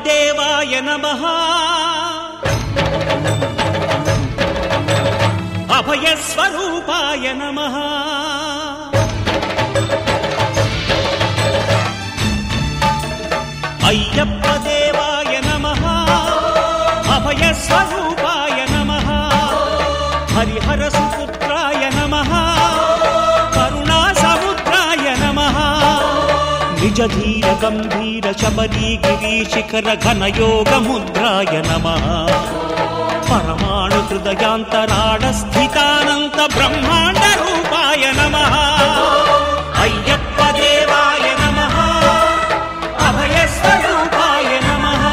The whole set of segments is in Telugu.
దేవాయ నమః అభయ స్వరూపాయ నమః అయ్యప్ప దేవాయ నమః అభయ స్వరూపాయ నమః హరిహర సుపుత్రాయ నమః కరుణా సముద్రాయ నమః నిజ ధీర గంభీర శబరీ గిరి శిఖర ఘన యోగ ముద్రాయ నమః పరమాణు హృదయాంతరాళ స్థితానంత బ్రహ్మాండ రూపాయ నమః అయ్యప్ప దేవాయ నమః అభయ స్వరూపాయ నమః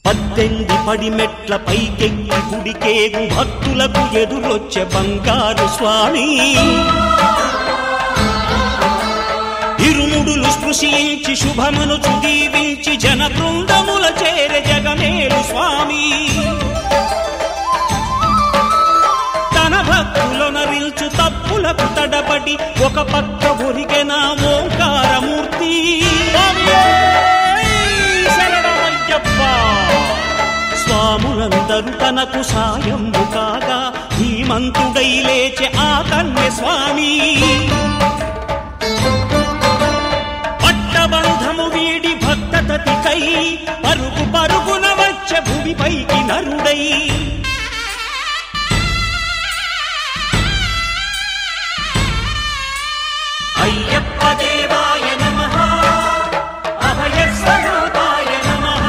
పద్దెంది పడిమెట్ల పైకెక్కి గుడికేగు భక్తులకు ఎదురొచ్చే బంగారు స్వామి ఇరుముడులు స్పృశించి శుభమనుచు దీవించి జన బృందముల చేరే జగమేలు స్వామి తన భక్తులొనరిల్చు తప్పులకు తడబడి ఒక పక్క ఒరిగెన ఓంకారమూర్తి స్వాములందరూ తనకు సాయము కాగా ధీమంతుడై లేచే ఆ కన్య స్వామి పట్టబంధము వీడి భక్తతతికై పరుగు పరుగున వచ్చే భూమిపైకి నరుడై అయ్యప్ప దేవాయ నమః అభయ స్వరూపాయ నమః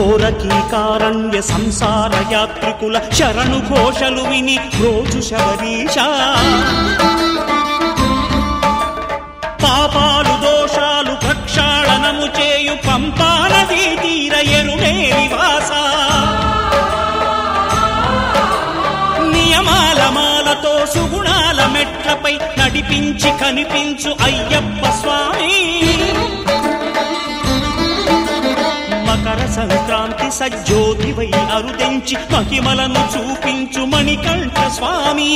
ఘోరకీకారణ్య సంసార యాత్రికుల శరణు ఘోషలు విని రోజు శబరీశ పాపాలు దోషాలు ప్రక్షాళనము చేయు పంపానదీ తీరయను నివాస నియమాల మాలతో సుగుణాల మెట్లపై నడిపించి కనిపించు అయ్యప్ప స్వామి మకర సంక్రాంతి సజ్జోతివై అరుదెంచి మహిమలను చూపించు మణికంఠ స్వామి